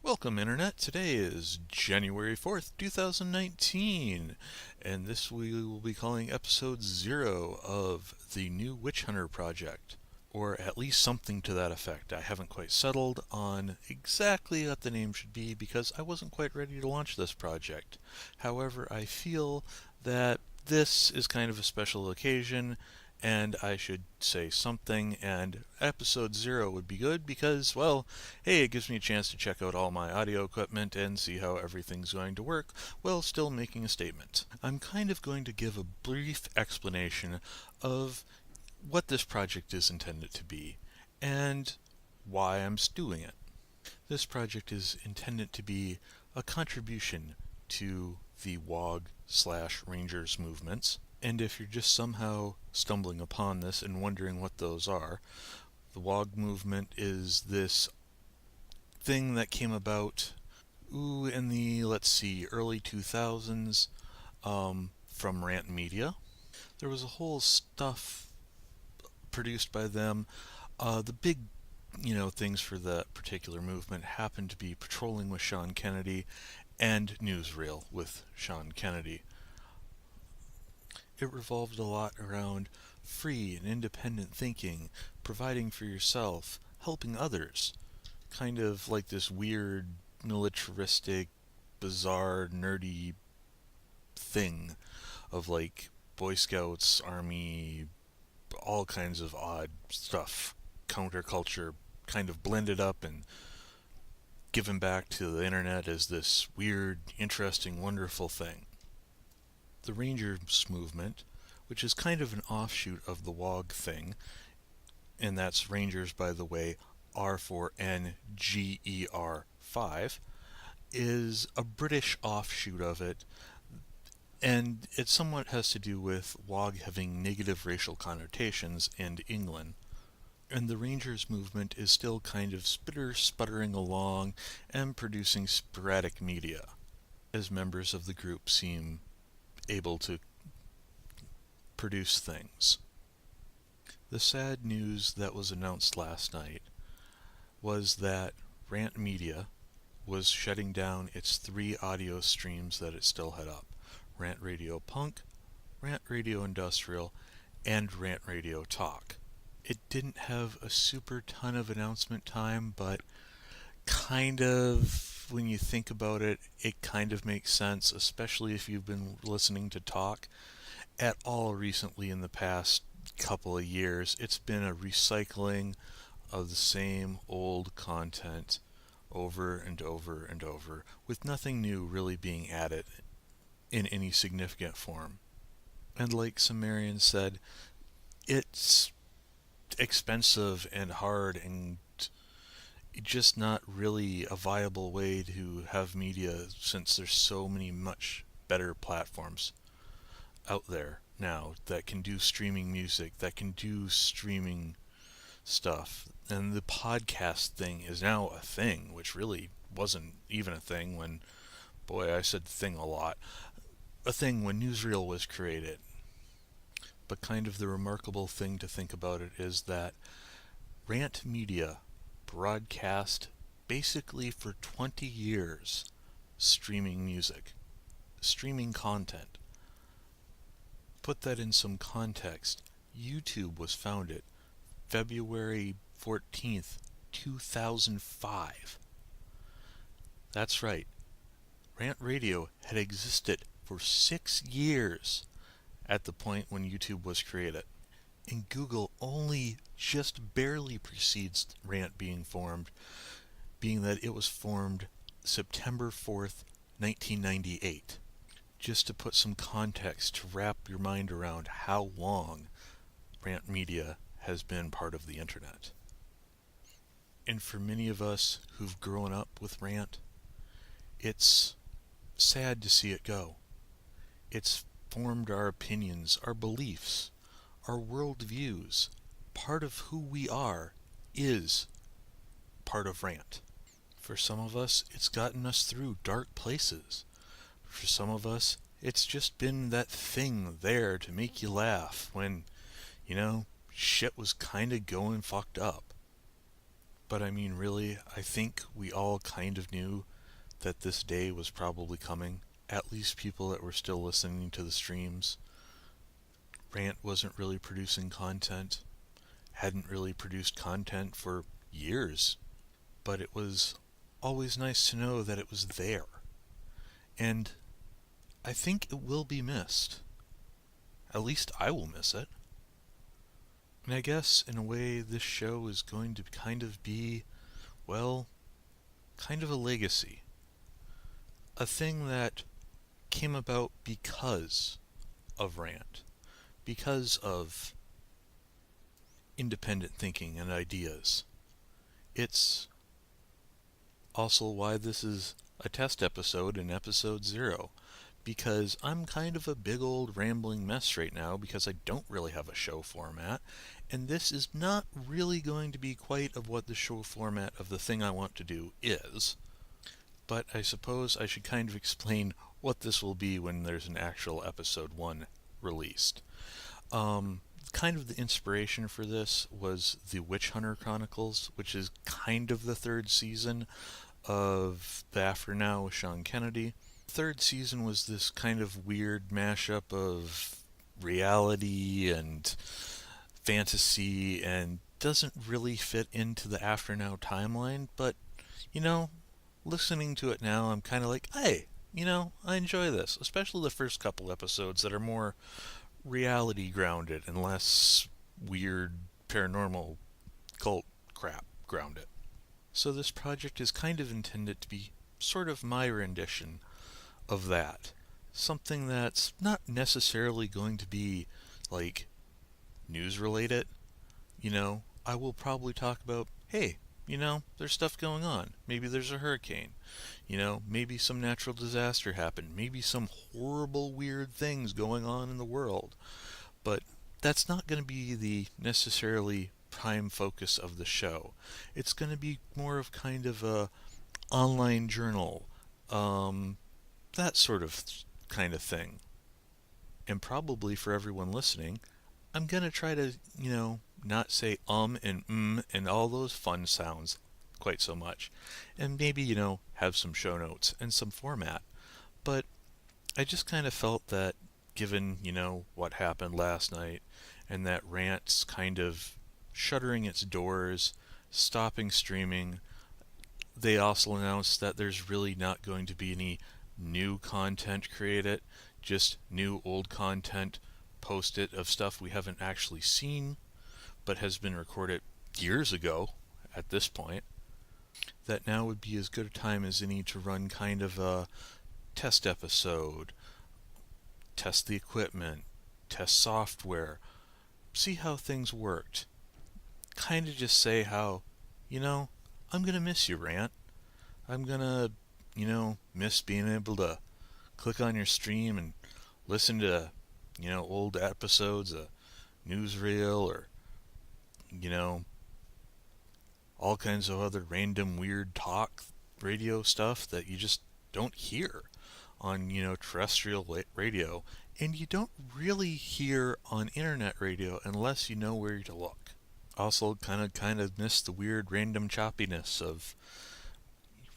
Welcome, Internet. Today is January 4th, 2019, and this we will be calling episode 0 of the new Witchhunter project, or at least something to that effect. I haven't quite settled on exactly what the name should be because I wasn't quite ready to launch this project. However, I feel that this is kind of a special occasion and I should say something, and episode 0 would be good because, well, hey, it gives me a chance to check out all my audio equipment and see how everything's going to work while still making a statement. I'm kind of going to give a brief explanation of what this project is intended to be and why I'm doing it. This project is intended to be a contribution to the WOG/Rangers movements. And if you're just somehow stumbling upon this and wondering what those are, the WOG movement is this thing that came about in the, early 2000s from Rant Media. There was a whole stuff produced by them. The big things for that particular movement happened to be Patrolling with Sean Kennedy and Newsreel with Sean Kennedy. It revolved a lot around free and independent thinking, providing for yourself, helping others. Kind of like this weird, militaristic, bizarre, nerdy thing of like Boy Scouts, Army, all kinds of odd stuff, counterculture, kind of blended up and given back to the internet as this weird, interesting, wonderful thing. The Rangers movement, which is kind of an offshoot of the WOG thing, and that's Rangers, by the way, R4NGER5, is a British offshoot of it, and it somewhat has to do with WOG having negative racial connotations in England. And the Rangers movement is still kind of sputtering along and producing sporadic media, as members of the group seem able to produce things. The sad news that was announced last night was that Rant Media was shutting down its 3 audio streams that it still had up: Rant Radio Punk, Rant Radio Industrial, and Rant Radio Talk. It didn't have a super ton of announcement time, but kind of, when you think about it, it kind of makes sense, especially if you've been listening to Talk at all recently in the past couple of years. It's been a recycling of the same old content over and over and over, with nothing new really being added in any significant form. And like Sumerian said, it's expensive and hard and just not really a viable way to have media, since there's so many much better platforms out there now that can do streaming music, that can do streaming stuff. And the podcast thing is now a thing, which really wasn't even a thing when, boy, I said thing a lot, a thing when Newsreel was created. But kind of the remarkable thing to think about it is that Rant Media broadcast basically for 20 years streaming music, streaming content. Put that in some context. YouTube was founded February 14th, 2005. That's right. Rant Radio had existed for 6 years at the point when YouTube was created. And Google only just barely precedes Rant being formed, being that it was formed September 4th, 1998. Just to put some context to wrap your mind around how long Rant Media has been part of the internet. And for many of us who've grown up with Rant, it's sad to see it go. It's formed our opinions, our beliefs, our worldviews. Part of who we are is part of Rant. For some of us, it's gotten us through dark places. For some of us, it's just been that thing there to make you laugh when, shit was kinda going fucked up. But I mean, really, I think we all kind of knew that this day was probably coming. At least people that were still listening to the streams. Rant wasn't really producing content, hadn't really produced content for years, but it was always nice to know that it was there. And I think it will be missed. At least I will miss it. And I guess, in a way, this show is going to kind of be, well, kind of a legacy. A thing that came about because of Rant, because of independent thinking and ideas. It's also why this is a test episode in episode 0, because I'm kind of a big old rambling mess right now because I don't really have a show format, and this is not really going to be quite of what the show format of the thing I want to do is. But I suppose I should kind of explain what this will be when there's an actual episode 1 released. Kind of the inspiration for this was the Witchhunter Chronicles, which is kind of the third season of The After Now with Sean Kennedy. The third season was this kind of weird mashup of reality and fantasy and doesn't really fit into the After Now timeline, but, you know, listening to it now, I'm kind of like, hey, I enjoy this, especially the first couple episodes that are more reality grounded and less weird paranormal cult crap grounded. So this project is kind of intended to be sort of my rendition of that. Something that's not necessarily going to be like news related. I will probably talk about, hey, there's stuff going on. Maybe there's a hurricane. Maybe some natural disaster happened. Maybe some horrible, weird things going on in the world. But that's not going to be the necessarily prime focus of the show. It's going to be more of kind of a online journal, that sort of kind of thing. And probably for everyone listening, I'm going to try to, not say and all those fun sounds quite so much. And maybe, have some show notes and some format. But I just kind of felt that given, what happened last night and that Rant's kind of shuttering its doors, stopping streaming, they also announced that there's really not going to be any new content created, just new old content posted of stuff we haven't actually seen but has been recorded years ago at this point. That now would be as good a time as any to run kind of a test episode, test the equipment, test software, see how things worked. Kind of just say how, I'm going to miss you, Rant. I'm going to, miss being able to click on your stream and listen to, old episodes of newsreel or, all kinds of other random weird talk radio stuff that you just don't hear on, terrestrial radio, and you don't really hear on internet radio unless you know where to look. Also, kind of miss the weird random choppiness of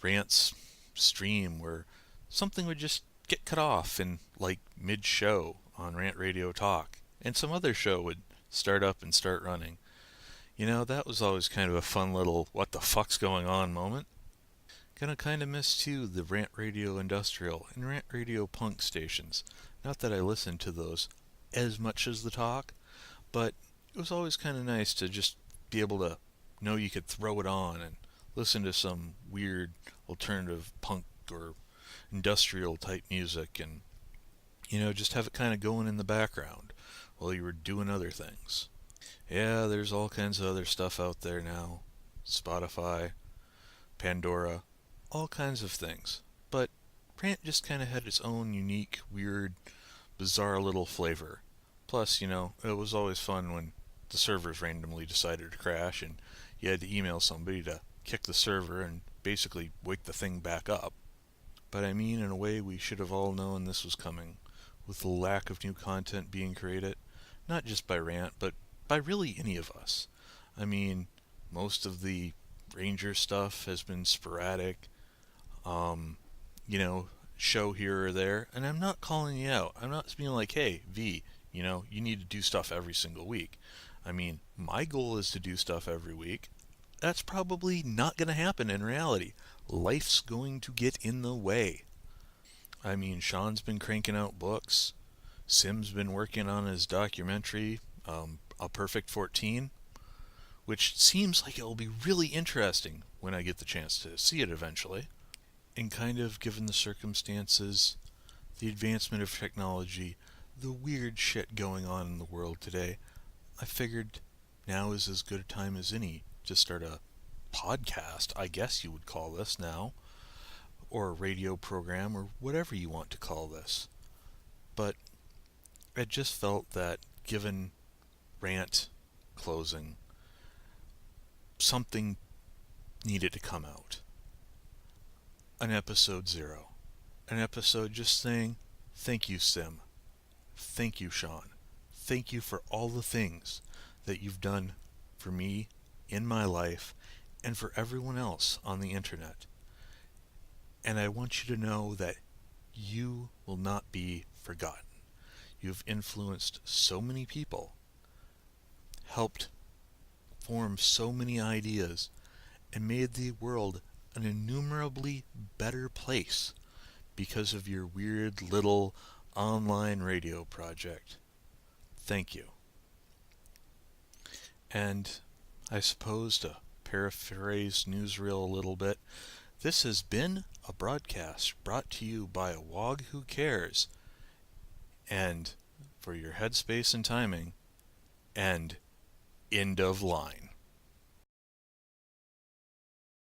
Rant's stream, where something would just get cut off in like mid-show on Rant Radio Talk, and some other show would start up and start running. That was always kind of a fun little what the fuck's going on moment. Gonna kind of miss too the Rant Radio Industrial and Rant Radio Punk stations. Not that I listened to those as much as the talk, but it was always kind of nice to just be able to know you could throw it on and listen to some weird alternative punk or industrial type music and, just have it kind of going in the background while you were doing other things. Yeah, there's all kinds of other stuff out there now. Spotify, Pandora, all kinds of things. But Rant just kind of had its own unique, weird, bizarre little flavor. Plus, it was always fun when the servers randomly decided to crash and you had to email somebody to kick the server and basically wake the thing back up. But I mean, in a way, we should have all known this was coming, with the lack of new content being created, not just by Rant, but by really any of us. I mean, most of the Ranger stuff has been sporadic, um, you know, show here or there. And I'm not calling you out. I'm not being like, hey, V, you need to do stuff every single week. I mean, my goal is to do stuff every week. That's probably not going to happen in reality. Life's going to get in the way. I mean, Sean's been cranking out books. Sim's been working on his documentary, A Perfect 14, which seems like it'll be really interesting when I get the chance to see it eventually. And kind of given the circumstances, the advancement of technology, the weird shit going on in the world today, I figured now is as good a time as any to start a podcast, I guess you would call this now, or a radio program, or whatever you want to call this. But I just felt that given rant closing, something needed to come out. An episode 0. An episode just saying, thank you, Sim. Thank you, Sean. Thank you for all the things that you've done for me in my life and for everyone else on the internet. And I want you to know that you will not be forgotten. You've influenced so many people, helped form so many ideas, and made the world an innumerably better place because of your weird little online radio project. Thank you. And I suppose to paraphrase newsreel a little bit, this has been a broadcast brought to you by a wog who cares, and for your headspace and timing, and end of line.